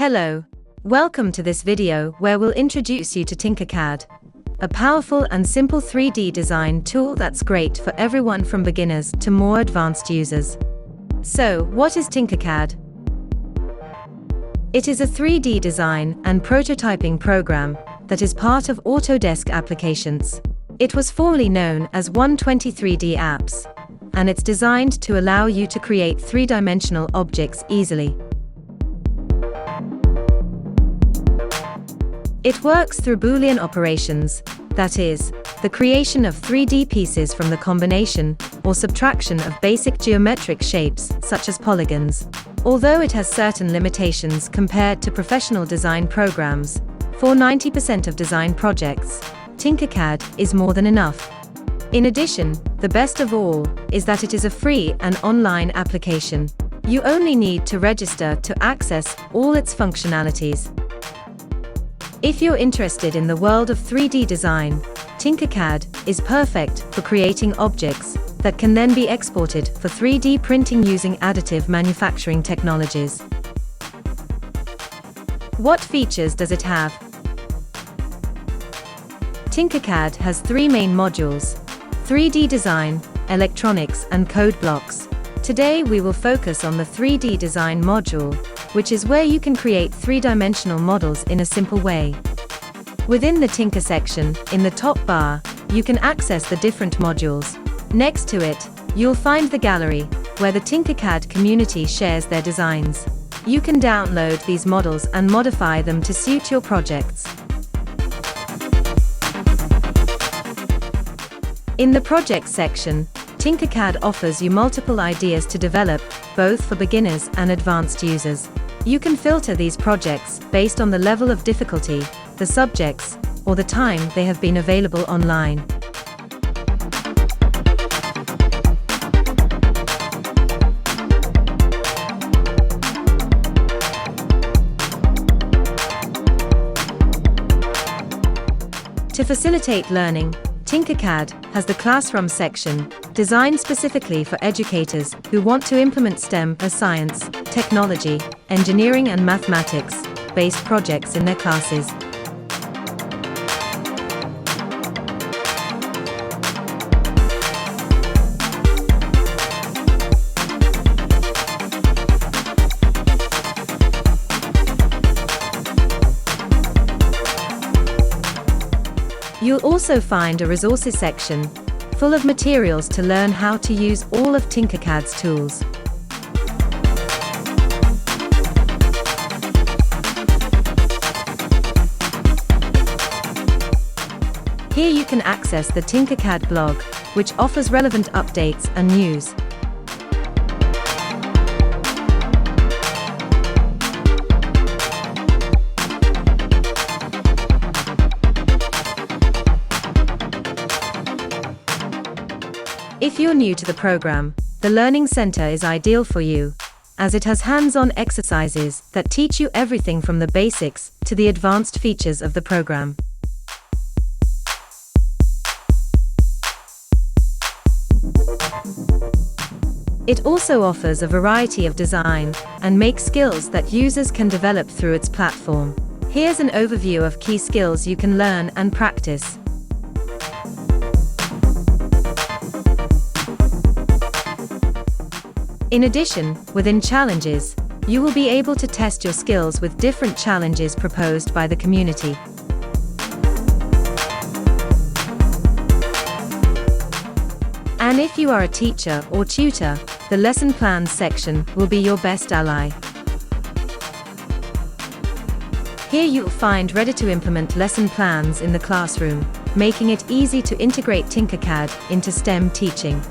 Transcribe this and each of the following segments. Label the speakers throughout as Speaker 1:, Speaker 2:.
Speaker 1: Hello. Welcome to this video where we'll introduce you to TinkerCAD, a powerful and simple 3D design tool that's great for everyone from beginners to more advanced users. So, what is TinkerCAD? It is a 3D design and prototyping program that is part of Autodesk applications. It was formerly known as 123D apps, and it's designed to allow you to create three-dimensional objects easily. It works through Boolean operations, that is, the creation of 3D pieces from the combination or subtraction of basic geometric shapes such as polygons. Although it has certain limitations compared to professional design programs, for 90% of design projects, TinkerCAD is more than enough. In addition, the best of all is that it is a free and online application. You only need to register to access all its functionalities. If you're interested in the world of 3D design, TinkerCAD is perfect for creating objects that can then be exported for 3D printing using additive manufacturing technologies. What features does it have? TinkerCAD has three main modules: 3D design, electronics, and code blocks. Today we will focus on the 3D design module, which is where you can create three-dimensional models in a simple way. Within the Tinker section, in the top bar, you can access the different modules. Next to it, you'll find the gallery, where the TinkerCAD community shares their designs. You can download these models and modify them to suit your projects. In the project section, TinkerCAD offers you multiple ideas to develop, both for beginners and advanced users. You can filter these projects based on the level of difficulty, the subjects, or the time they have been available online. To facilitate learning, TinkerCAD has the classroom section, designed specifically for educators who want to implement STEM as science, technology, engineering and mathematics-based projects in their classes. You'll also find a resources section, full of materials to learn how to use all of TinkerCAD's tools. Here you can access the TinkerCAD blog, which offers relevant updates and news. If you're new to the program, the Learning Center is ideal for you, as it has hands-on exercises that teach you everything from the basics to the advanced features of the program. It also offers a variety of design and make skills that users can develop through its platform. Here's an overview of key skills you can learn and practice. In addition, within challenges, you will be able to test your skills with different challenges proposed by the community. And if you are a teacher or tutor, the lesson plans section will be your best ally. Here you'll find ready-to-implement lesson plans in the classroom, making it easy to integrate TinkerCAD into STEM teaching.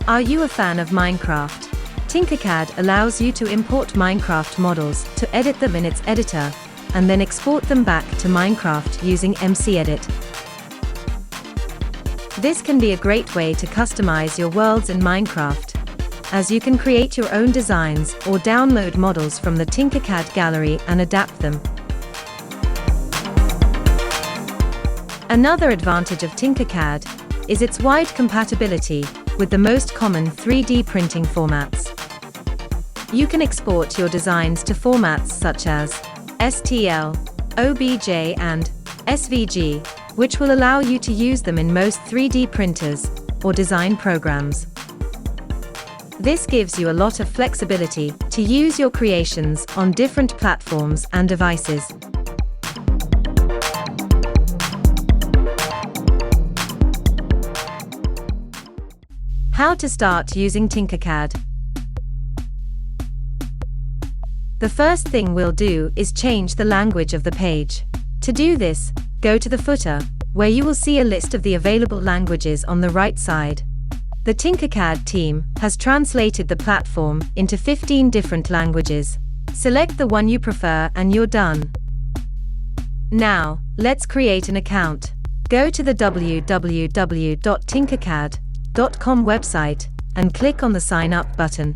Speaker 1: Are you a fan of Minecraft? TinkerCAD allows you to import Minecraft models to edit them in its editor, and then export them back to Minecraft using MCEdit. This can be a great way to customize your worlds in Minecraft, as you can create your own designs or download models from the TinkerCAD gallery and adapt them. Another advantage of TinkerCAD is its wide compatibility with the most common 3D printing formats. You can export your designs to formats such as STL, OBJ, and SVG, which will allow you to use them in most 3D printers or design programs. This gives you a lot of flexibility to use your creations on different platforms and devices. How to start using TinkerCAD. The first thing we'll do is change the language of the page. To do this, go to the footer, where you will see a list of the available languages on the right side. The TinkerCAD team has translated the platform into 15 different languages. Select the one you prefer and you're done. Now, let's create an account. Go to the www.tinkercad.com website and click on the Sign Up button.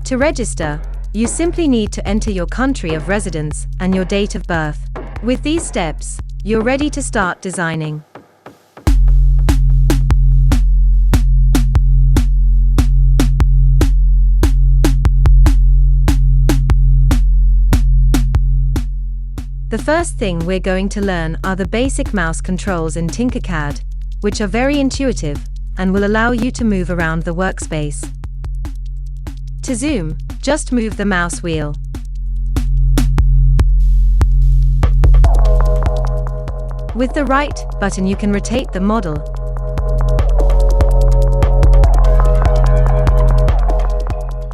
Speaker 1: To register, you simply need to enter your country of residence and your date of birth. With these steps, you're ready to start designing. The first thing we're going to learn are the basic mouse controls in TinkerCAD, which are very intuitive and will allow you to move around the workspace. To zoom, just move the mouse wheel. With the right button you can rotate the model.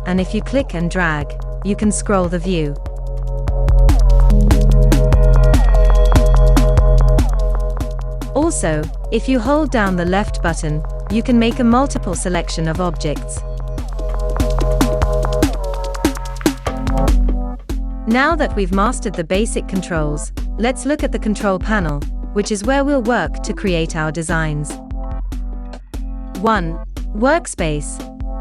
Speaker 1: And if you click and drag, you can scroll the view. Also, if you hold down the left button, you can make a multiple selection of objects. Now that we've mastered the basic controls, let's look at the control panel, which is where we'll work to create our designs. 1. Workspace.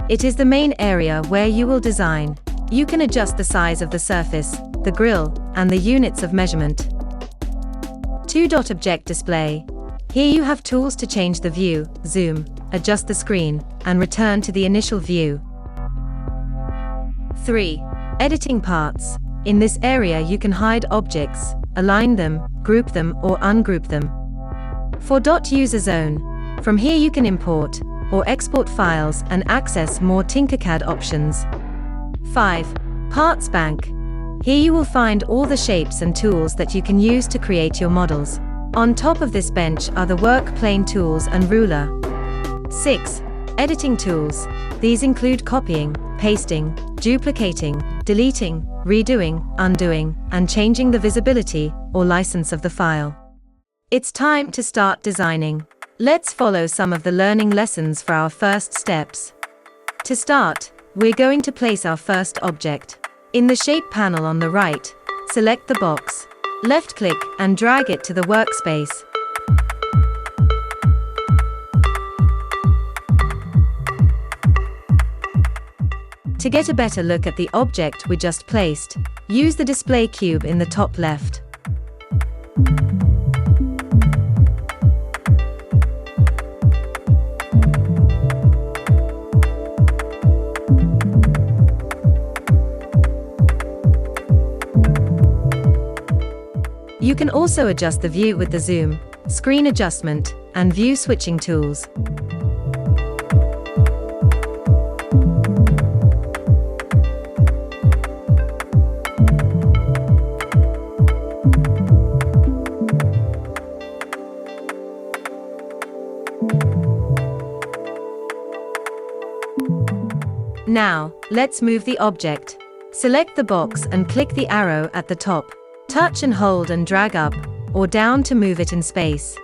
Speaker 1: It is the main area where you will design. You can adjust the size of the surface, the grill, and the units of measurement. 2. Object display. Here you have tools to change the view, zoom, adjust the screen, and return to the initial view. 3. Editing parts. In this area you can hide objects, align them, group them or ungroup them. 4. User zone. From here you can import or export files and access more TinkerCAD options. 5. Parts bank. Here you will find all the shapes and tools that you can use to create your models. On top of this bench are the work plane tools and ruler. 6. Editing tools. These include copying, pasting, duplicating, deleting, redoing, undoing, and changing the visibility or license of the file. It's time to start designing. Let's follow some of the learning lessons for our first steps. To start, we're going to place our first object. In the shape panel on the right, select the box. Left-click and drag it to the workspace. To get a better look at the object we just placed, use the display cube in the top left. You can also adjust the view with the zoom, screen adjustment, and view switching tools. Now, let's move the object. Select the box and click the arrow at the top. Touch and hold and drag up or down to move it in space.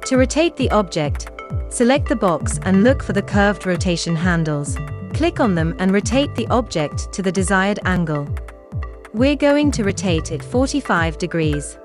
Speaker 1: To rotate the object, select the box and look for the curved rotation handles. Click on them and rotate the object to the desired angle. We're going to rotate it 45 degrees.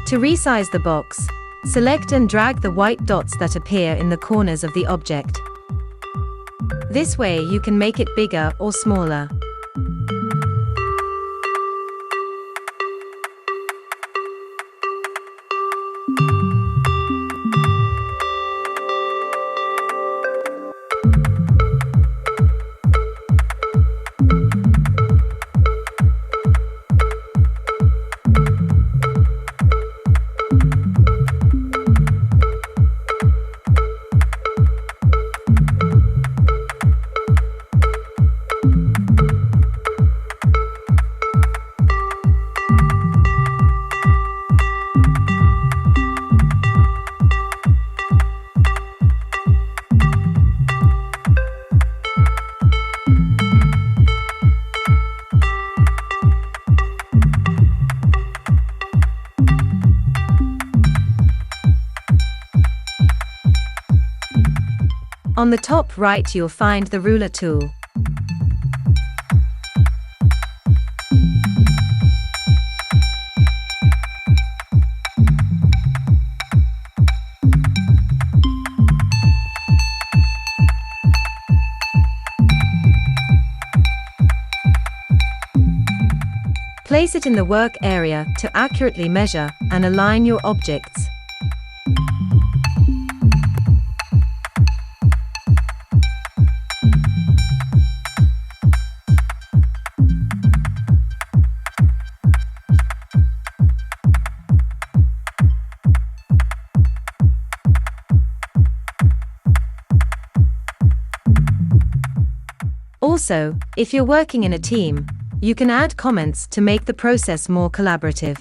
Speaker 1: To resize the box, select and drag the white dots that appear in the corners of the object. This way you can make it bigger or smaller. On the top right you'll find the ruler tool. Place it in the work area to accurately measure and align your objects. Also, if you're working in a team, you can add comments to make the process more collaborative.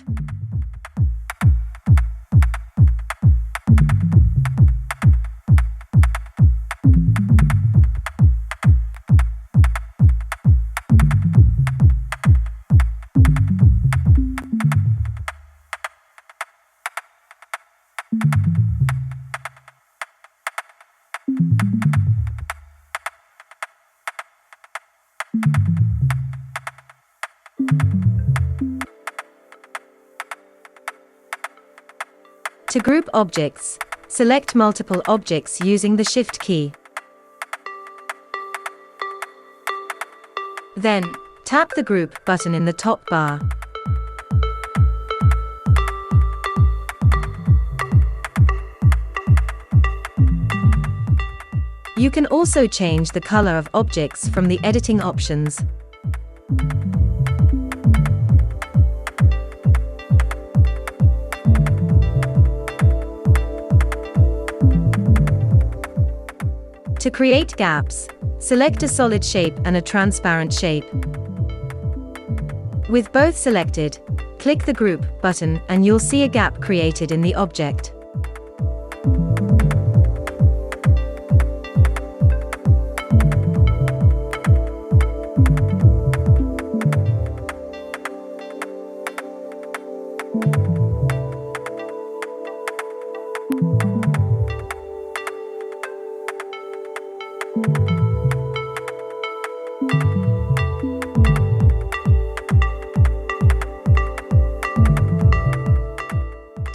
Speaker 1: To group objects, select multiple objects using the Shift key. Then, tap the Group button in the top bar. You can also change the color of objects from the editing options. To create gaps, select a solid shape and a transparent shape. With both selected, click the Group button and you'll see a gap created in the object.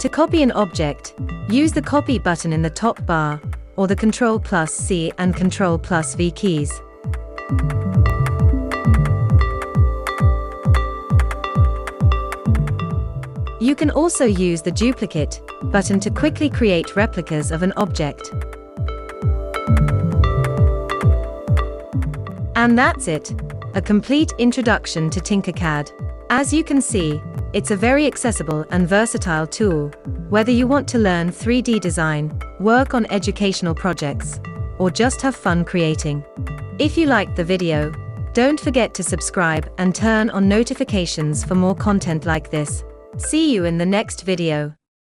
Speaker 1: To copy an object, use the Copy button in the top bar, or the Ctrl+C and Ctrl+V keys. You can also use the Duplicate button to quickly create replicas of an object. And that's it, a complete introduction to TinkerCAD. As you can see, It's a very accessible and versatile tool, whether you want to learn 3D design, work on educational projects, or just have fun creating. If you liked the video, don't forget to subscribe and turn on notifications for more content like this. See you in the next video.